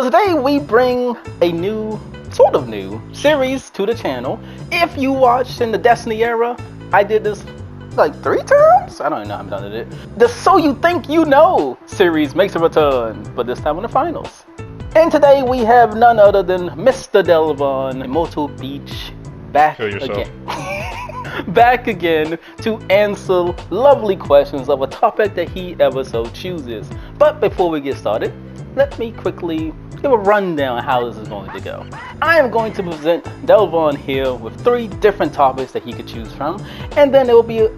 today we bring a new, sort of new, series to the channel. If you watched in the Destiny era, I did this like 3 times? I don't even know how many times I did it. The So You Think You Know series makes a return, but this time in the finals. And today we have none other than Mr. Delvon, Immortal Beach, back again. Back again to answer lovely questions of a topic that he ever so chooses. But before we get started, let me quickly give a rundown on how this is going to go. I am going to present Delvon here with 3 different topics that he could choose from, and then there will be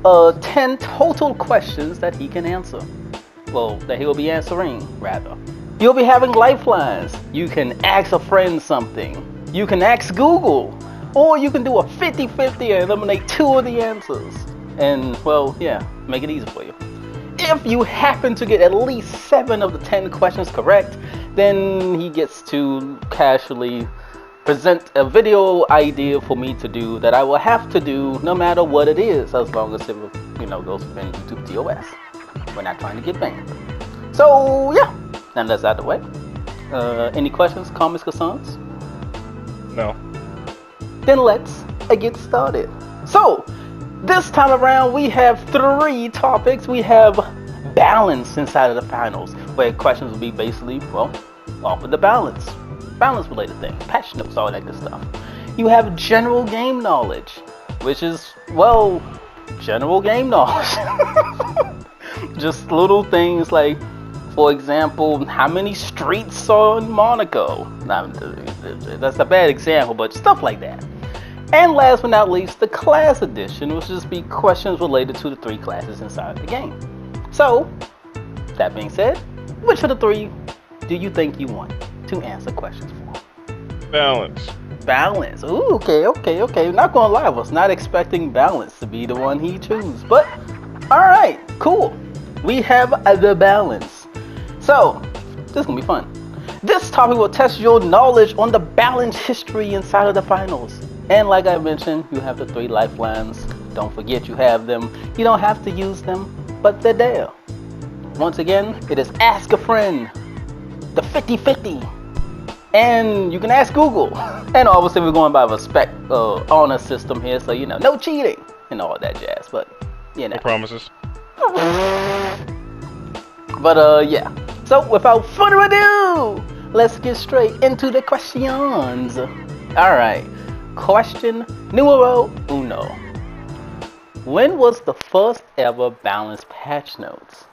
10 total questions that he can answer. Well, that he will be answering, rather. You'll be having lifelines. You can ask a friend something. You can ask Google. Or you can do a 50-50 and eliminate 2 of the answers. And, well, yeah, make it easy for you. If you happen to get at least 7 of the 10 questions correct, then he gets to casually present a video idea for me to do that I will have to do no matter what it is, as long as it, goes within YouTube TOS. We're not trying to get banned. So, yeah, now that's out of the way. Any questions, comments, concerns? No. Then let's get started. So, this time around we have 3 topics. We have balance inside of the finals, where questions will be basically, well, off of the balance related things, patch notes, all that good stuff. You have general game knowledge, which is, well, general game knowledge. Just little things like, for example, how many streets are in Monaco? Now, that's a bad example, but stuff like that. And last but not least, the class edition, which will just be questions related to the 3 classes inside the game. So, that being said, which of the 3 do you think you want to answer questions for? Balance. Balance. Ooh, okay. Not gonna lie, I was not expecting balance to be the one he chooses. But, alright, cool. We have the balance. So, this is gonna be fun. This topic will test your knowledge on the balance history inside of the finals. And like I mentioned, you have the 3 lifelines. Don't forget you have them. You don't have to use them, but they're there. Once again, it is Ask a Friend, the 50-50, and you can ask Google. And obviously we're going by respect honor system here, so no cheating and all that jazz, but No promises. But yeah. So without further ado, let's get straight into the questions. Alright. Question numero uno. When was the first ever balanced patch notes?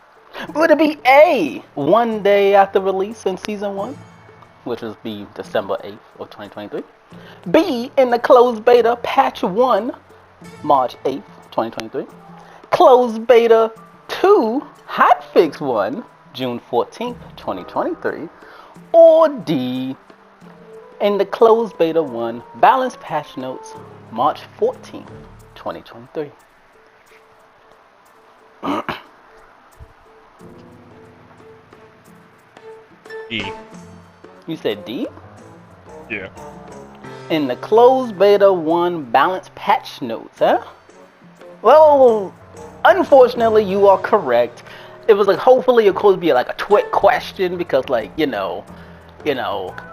Would it be A, 1 day after release in Season 1, which would be December 8th of 2023? B, in the closed beta Patch 1, March 8th, 2023? Closed beta 2, Hotfix 1, June 14th, 2023? Or D, in the closed beta 1 balanced patch notes March 14th, 2023. E. You said D? Yeah. In the closed beta 1 balanced patch notes, huh? Well, unfortunately you are correct. It was like, hopefully it could be like a trick question because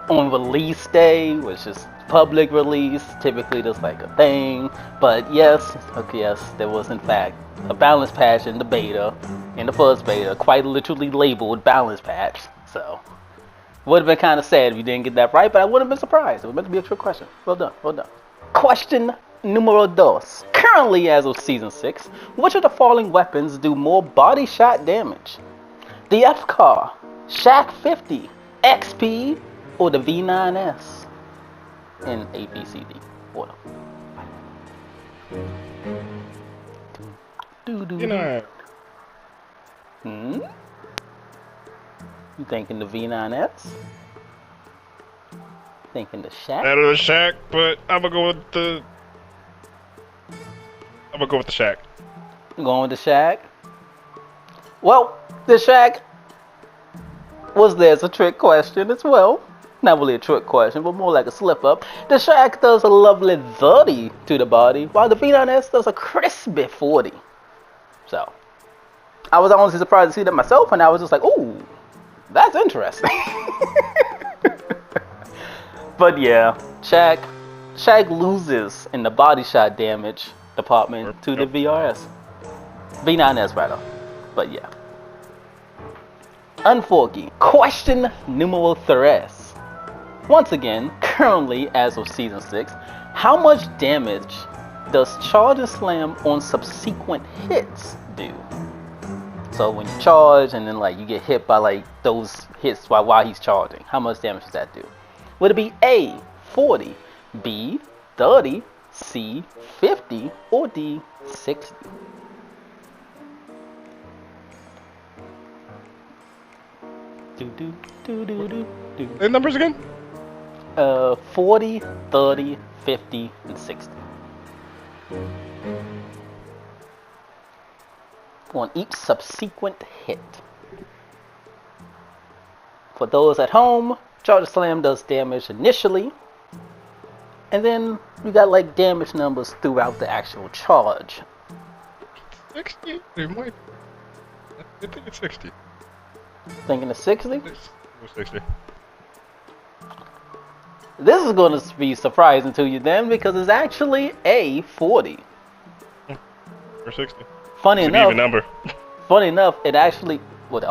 on release day, which is public release, typically there's like a thing. But yes, there was in fact a balance patch in the beta, in the first beta, quite literally labeled balance patch. So, would have been kind of sad if you didn't get that right, but I wouldn't have been surprised. It was meant to be a trick question. Well done. Question numero dos. Currently, as of Season 6, which of the following weapons do more body shot damage? The F-Car, Shack 50, XP, or the V9S in ABCD order. You thinking the V9S? Thinking the Shack? Out of the Shack, but I'm gonna go with the Shack. You going with the Shack? Well, the Shack was there as a trick question as well. Not really a trick question, but more like a slip up. The Shack does a lovely 30 to the body, while the V9S does a crispy 40. So, I was honestly surprised to see that myself, and I was just like, ooh, that's interesting. But yeah, Shaq loses in the body shot damage department to the Yep. VRS. V9S rather. But yeah. Unforky. Question numero tres. Once again, currently as of season 6, how much damage does charge and slam on subsequent hits do? So when you charge and then like you get hit by like those hits while he's charging, how much damage does that do? Would it be A, 40, B, 30, C, 50, or D, 60? The numbers again? 40, 30, 50, and 60. On each subsequent hit. For those at home, Charge Slam does damage initially, and then you got like damage numbers throughout the actual charge. 60? It might. I think it's 60. Thinking of 60? It's 60. This is going to be surprising to you then, because it's actually a 40. Or 60. Funny It's an enough, even number. funny enough, it actually, well, they're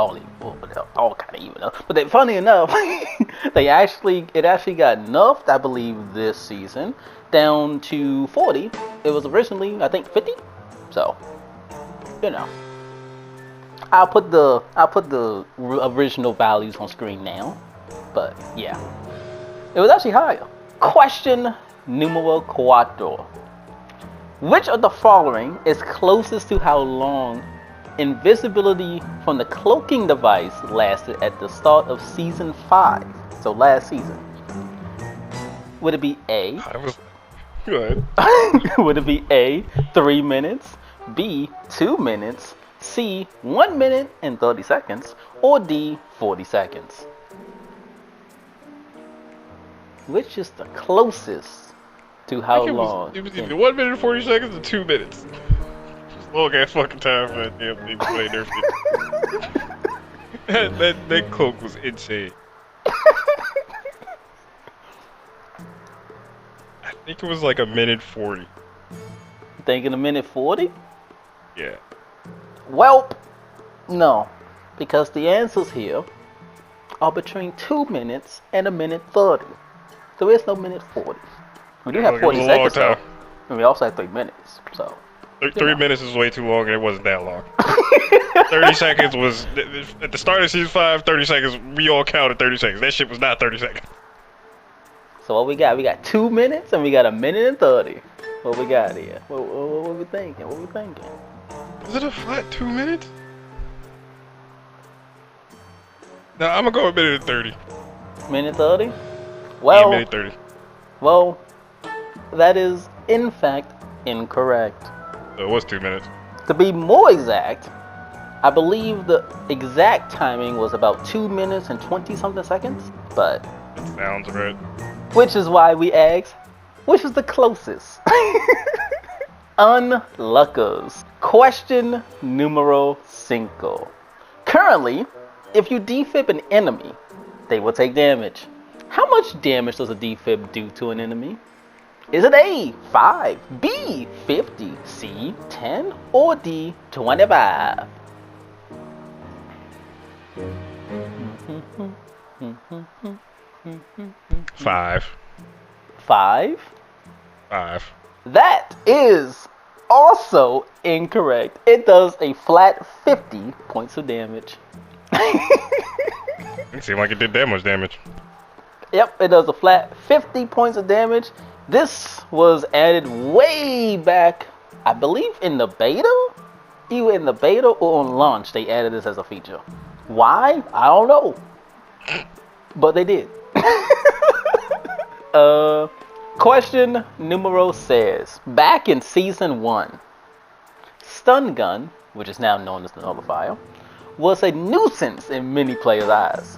all kind of even up. But funny enough, it actually got nerfed, I believe, this season down to 40. It was originally, I think, 50. So, you know, I'll put the original values on screen now. But yeah, it was actually higher. Question numero cuatro. Which of the following is closest to how long invisibility from the cloaking device lasted at the start of season 5? So last season. Would it be A? Go ahead. Would it be A, 3 minutes, B, 2 minutes, C, 1 minute and 30 seconds, or D, 40 seconds? Which is the closest to how long? It was either 1 minute and 40 seconds or 2 minutes. Just long ass fucking time for that damn thing to play their video. That cloak was insane. I think it was like 1:40. Thinking 1:40? Yeah. Well, no, because the answers here are between 2 minutes and 1:30. So there's no 1:40. We do have 40 seconds though, and we also have 3 minutes. So 3 minutes is way too long, and it wasn't that long. 30 seconds was at the start of season 5. 30 seconds, we all counted 30 seconds. That shit was not 30 seconds. So what we got? We got 2 minutes and we got 1:30. What we got here? What we thinking? What we thinking? Was it a flat 2 minutes? No, I'm gonna go 1:30. 1:30? Well, Yeah, 1:30. well, that is in fact incorrect. So it was 2 minutes. To be more exact, I believe the exact timing was about 2 minutes and 20 something seconds, but That sounds right. which is why we asked, which is the closest? Unluckers. Question numero 5. Currently, if you defib an enemy, they will take damage. How much damage does a defib do to an enemy? Is it A, 5, B, 50, C, 10, or D, 25? Five. 5? That is also incorrect. It does a flat 50 points of damage. It seemed like it did that much damage. Yep, it does a flat 50 points of damage. This was added way back, I believe in the beta? Either in the beta or on launch, they added this as a feature. Why? I don't know. But they did. Question numero 6. Back in season 1, Stun Gun, which is now known as the Nullifier, was a nuisance in many players' eyes.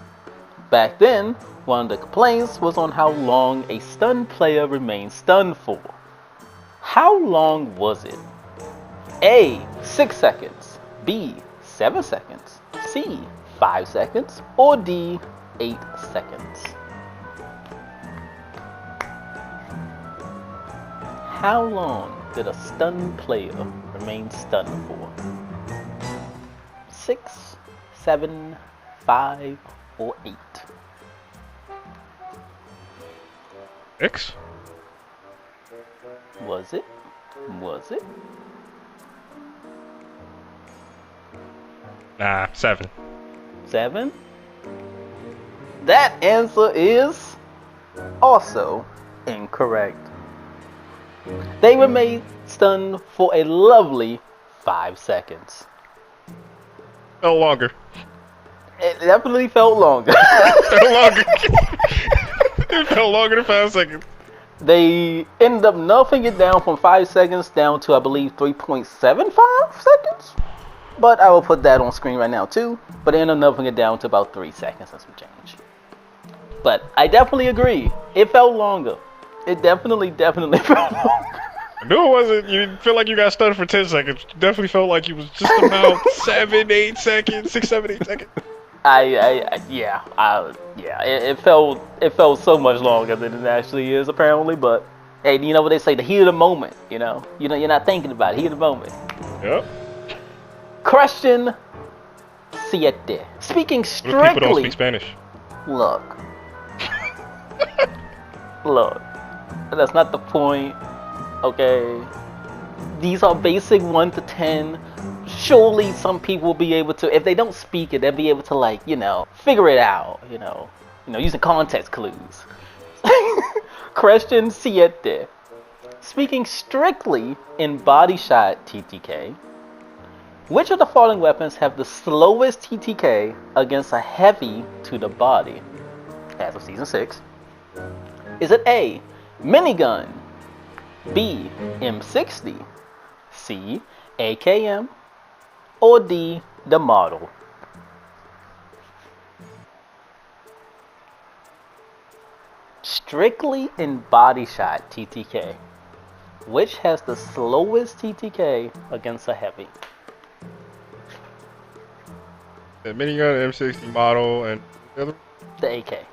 Back then, one of the complaints was on how long a stunned player remained stunned for. How long was it? A, 6 seconds, B, 7 seconds, C, 5 seconds, or D, 8 seconds? How long did a stunned player remain stunned for? 6, 7, 5, or 8? X? Was it? Was it? Nah, 7. 7? That answer is also incorrect. They remained stunned for a lovely 5 seconds. No longer. It definitely felt longer. No longer. It felt longer than 5 seconds. They ended up nerfing it down from 5 seconds down to, I believe, 3.75 seconds. But I will put that on screen right now too. But they ended up nerfing it down to about 3 seconds and some change. But I definitely agree. It felt longer. It definitely felt longer. I knew it wasn't. You didn't feel like you got stunned for 10 seconds. You definitely felt like you was just about 7, 8 seconds. 6, 7, 8 seconds. It felt so much longer than it actually is apparently, but hey, you know what they say, the heat of the moment, you know, you're not thinking about it, heat of the moment. Yep. Question 7. Speaking strictly. What if people don't speak Spanish? Look, that's not the point. Okay, these are basic 1 to 10. Surely some people will be able to, if they don't speak it, they'll be able to, like, figure it out, using context clues. Question 7. Speaking strictly in body shot TTK, which of the following weapons have the slowest TTK against a heavy to the body as of Season 6? Is it A, minigun, B, M60, C, AKM, or D, the model? Strictly in body shot TTK, which has the slowest TTK against a heavy? The minigun, M60 model, and the other? The AK.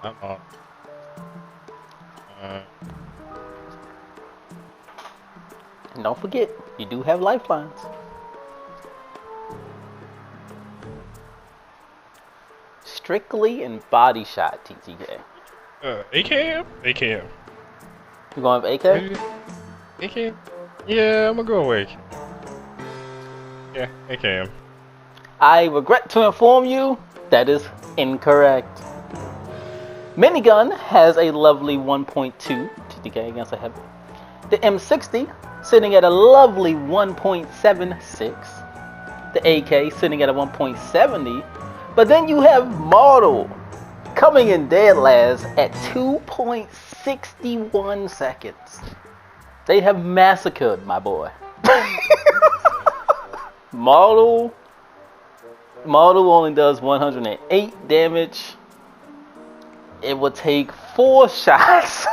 I'm on. And don't forget, you do have lifelines. Strictly in body shot TTK. AKM? AKM. You going with AK? AKM? Yeah, I'm gonna go with AK. Yeah, AKM. I regret to inform you, that is incorrect. Minigun has a lovely 1.2 TTK against a heavy. The M60 sitting at a lovely 1.76. The AK sitting at a 1.70. But then you have Model coming in dead last at 2.61 seconds. They have massacred my boy. Model only does 108 damage. It would take 4 shots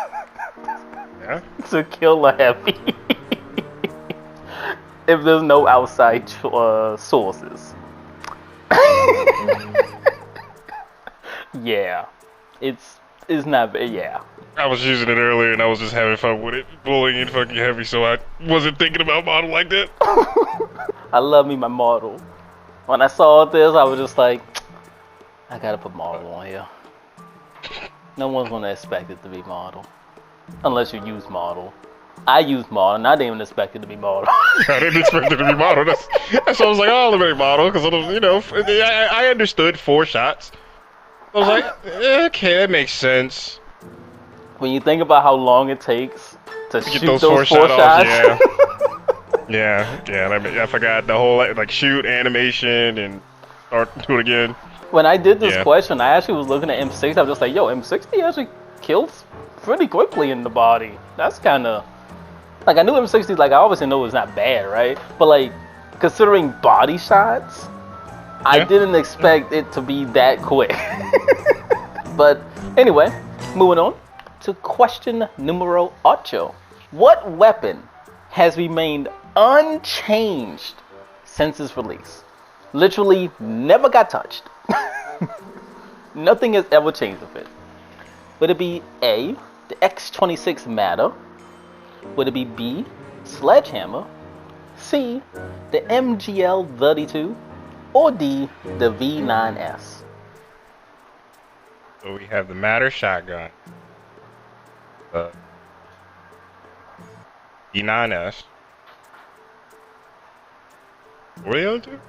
to kill a heavy if there's no outside sources. Yeah, it's not bad. Yeah. I was using it earlier and I was just having fun with it, bullying and fucking heavy, so I wasn't thinking about model like that. I love me my model. When I saw this, I was just like, I gotta put model on here. No one's gonna expect it to be model, unless you use model. I used model, and I didn't even expect it to be model. I didn't expect it to be model. That's why I was like, oh, let me model, because I understood 4 shots. I was like, okay, that makes sense. When you think about how long it takes to shoot those 4 shots. Yeah. Yeah. I forgot the whole shoot animation and start do it again. When I did this question, I actually was looking at M60. I was just like, yo, M60 actually kills pretty quickly in the body. That's kind of I knew M60. I obviously know it's not bad, right? But considering body shots, I didn't expect it to be that quick. But anyway, moving on to question numero 8. What weapon has remained unchanged since its release? Literally never got touched. Nothing has ever changed with it. Would it be A, the X26 Matter, Would it be B, Sledgehammer, C, the MGL-32, or D, the V9S? So we have the Matter shotgun, the E9S. What are the other two?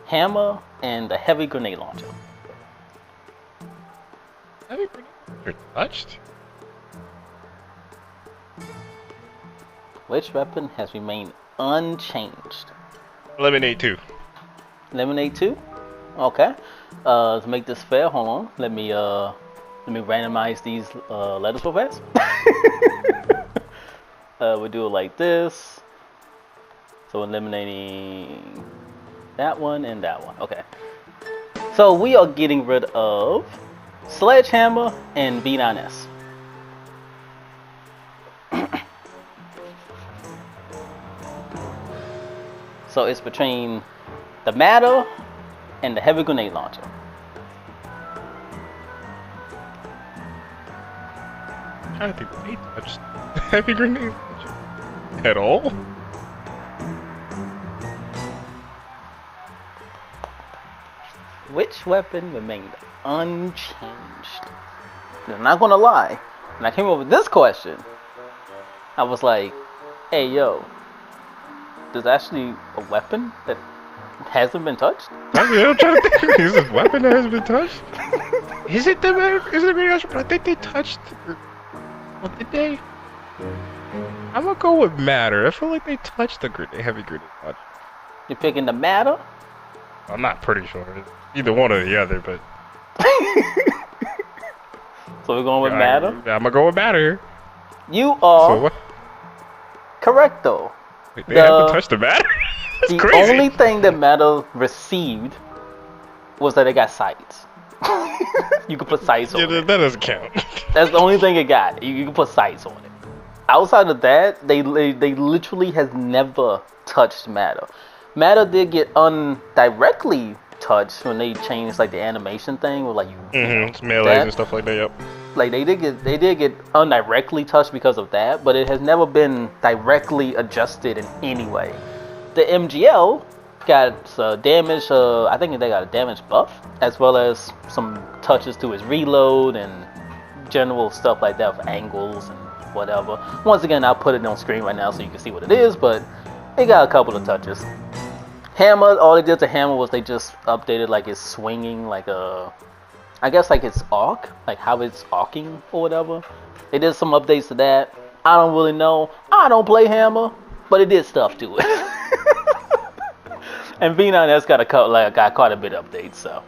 Hammer and the heavy grenade launcher. Heavy grenade launcher touched? Which weapon has remained unchanged? Eliminate 2. Eliminate 2? Okay. To make this fair, hold on. Let me randomize these letters real fast. We'll do it like this. So eliminating that one and that one. Okay. So we are getting rid of Sledgehammer and V9S. So it's between the Matter and the heavy grenade launcher. I'm trying to think if they touched the heavy grenade launcher at all. Which weapon remained unchanged? I'm not gonna lie. When I came up with this question, I was like, hey yo, there's actually a weapon that hasn't been touched? I'm trying to think. Is this weapon that has been touched? Is it the grenade launcher? But I think they touched. What did they? I'm gonna go with Matter. I feel like they touched the heavy grenade launcher. You're picking the Matter? I'm not pretty sure. Either one or the other, but. So we're going with Matter? I'm gonna go with Matter. You are So what? correct though. Wait, they haven't touched the Matter? That's The crazy. only thing that Matter received was that it got sights. You can put sights on Yeah, it. that doesn't count. That's the only thing it got. You can put sights on it. Outside of that, they literally has never touched Matter. Matter did get undirectly touched when they changed like the animation thing with like you. It's melees and stuff like that. Yep. Like they did get undirectly touched because of that, but it has never been directly adjusted in any way. The MGL got damage. I think they got a damage buff, as well as some touches to his reload and general stuff like that with angles and whatever. Once again, I'll put it on screen right now so you can see what it is, but it got a couple of touches. Hammer, all they did to Hammer was they just updated like his swinging, like I guess like its arc, like how it's arcing or whatever. They did some updates to that. I don't really know. I don't play Hammer, but it did stuff to it. And V9S got quite a bit of updates, so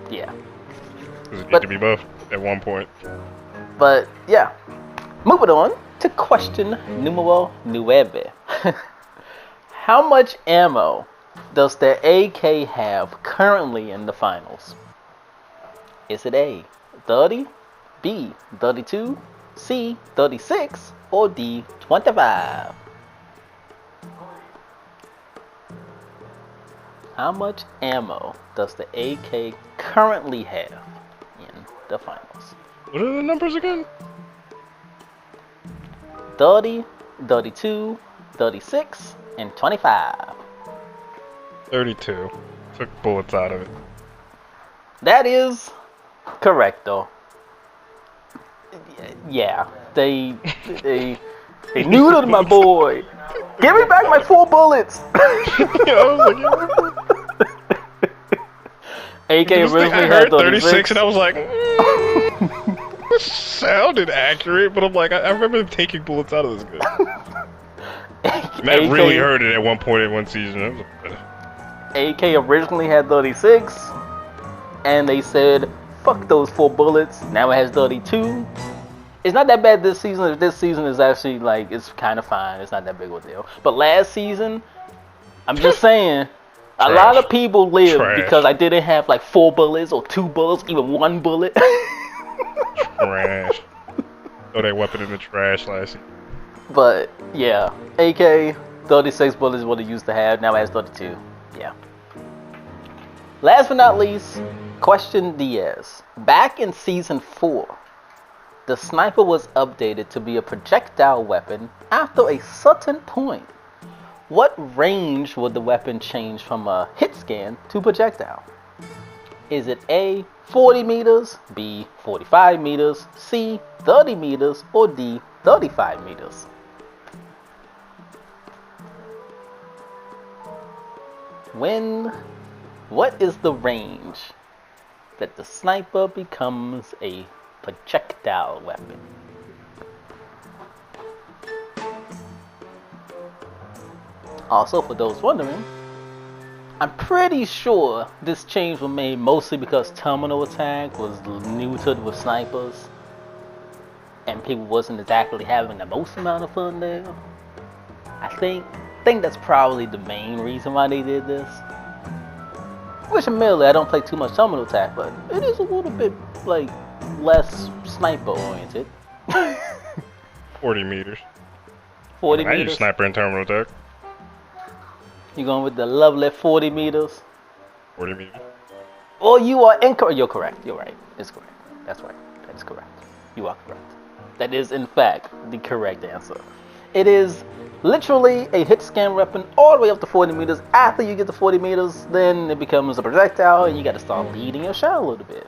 yeah. It need to be both at one point. But yeah, moving on to question numero 9. How much ammo does the AK have currently in the finals? Is it A, 30, B, 32, C, 36, or D, 25? How much ammo does the AK currently have in the finals? What are the numbers again? 30, 32, 36, and 25. 32. Took bullets out of it. That is correct, though. Yeah, they neutered my boy. Give me back my 4 bullets. AK originally had 36, and I was like, this sounded accurate, but I'm like, I remember them taking bullets out of this gun. That really hurt it at one point in one season. AK originally had 36, and they said, fuck those 4 bullets. Now it has 32. It's not that bad this season. This season is actually like, it's kind of fine. It's not that big of a deal. But last season, I'm just saying, a lot of people lived because I didn't have like 4 bullets or 2 bullets, even 1 bullet. Trash. Throw that weapon in the trash last season. But yeah, AK 36 bullets is what it used to have. Now it has 32. Yeah. Last but not least, question Diaz. Back in season 4, the sniper was updated to be a projectile weapon after a certain point. What range would the weapon change from a hit scan to projectile? Is it A, 40 meters, B, 45 meters, C, 30 meters, or D, 35 meters? What is the range that the sniper becomes a projectile weapon? Also, for those wondering, I'm pretty sure this change was made mostly because terminal attack was neutered with snipers and people wasn't exactly having the most amount of fun there. I think that's probably the main reason why they did this. Which admittedly I don't play too much terminal attack, but it is a little bit like less sniper oriented. 40 meters. 40 I meters. use sniper and terminal attack. You going with the lovely 40 meters? 40 meters. Well, you are incorrect. You're correct. You're right. It's correct. That's right. That is correct. You are correct. That is, in fact, the correct answer. It is literally a hit scan weapon all the way up to 40 meters. After you get to 40 meters, then it becomes a projectile, and you got to start leading your shot a little bit.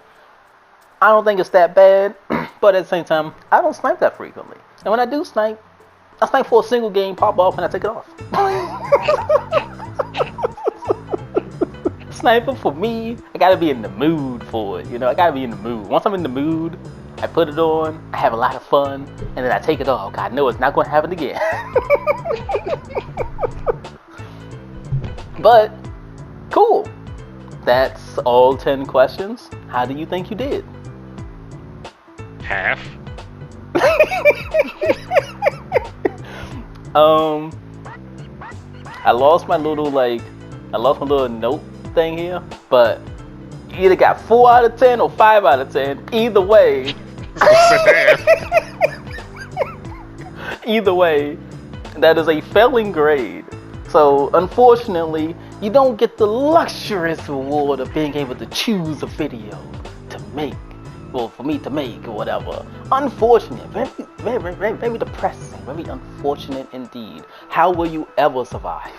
I don't think it's that bad, but at the same time, I don't snipe that frequently. And when I do snipe, I snipe for a single game, pop off, and I take it off. Sniper for me, I gotta be in the mood for it. You know, I gotta be in the mood. Once I'm in the mood, I put it on, I have a lot of fun, and then I take it off. I know it's not gonna happen again. But, cool. That's all 10 questions. How do you think you did? Half. I lost my little note thing here, but you either got 4 out of 10 or 5 out of 10. Either way, either way, that is a failing grade. So unfortunately, you don't get the luxurious reward of being able to choose a video to make, well, for me to make or whatever. Unfortunate, very depressing, very unfortunate indeed. How will you ever survive?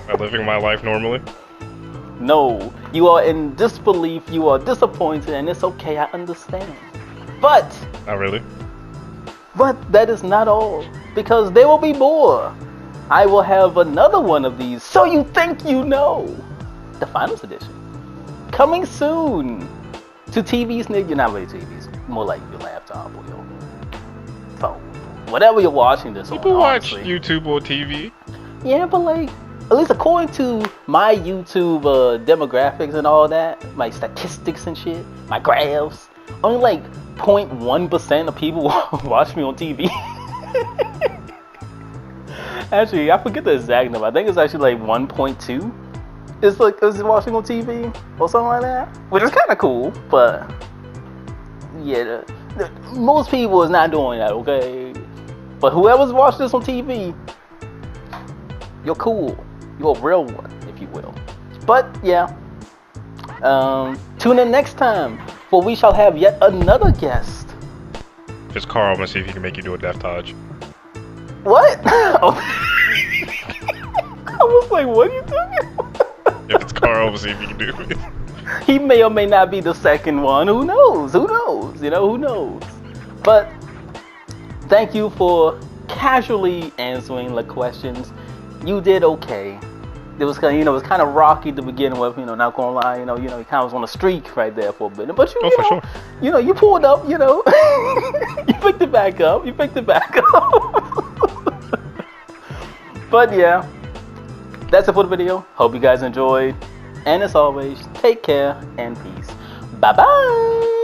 By living my life normally? No, you are in disbelief, you are disappointed, and it's okay, I understand. But, Not really. but that is not all, because there will be more. I will have another one of these, So You Think You Know, the finals edition, coming soon to TVs near you. Not really TVs, more like your laptop or your phone, whatever you're watching this People on. watch Honestly. YouTube or TV. Yeah, but like, at least according to my YouTube demographics and all that, my statistics and shit, my graphs, only like 0.1% of people watch me on TV. Actually, I forget the exact number. I think it's actually like 1.2. It's like is watching on TV or something like that, which is kind of cool. But yeah, most people is not doing that. Okay, but whoever's watching this on TV, you're cool. You're a real one, if you will. But yeah, tune in next time, for we shall have yet another guest. If it's Carl, I'm gonna see if he can make you do a death dodge. What? Oh. I was like, what are you doing? If it's Carl, I'm gonna see if he can do it. He may or may not be the second one. Who knows? Who knows? You know, who knows? But thank you for casually answering the questions. You did okay. It was kind of, it was kind of rocky to begin with. Not gonna lie. You kind of was on a streak right there for a bit. But Sure. You pulled up. You picked it back up. You picked it back up. But yeah, that's it for the video. Hope you guys enjoyed. And as always, take care and peace. Bye bye.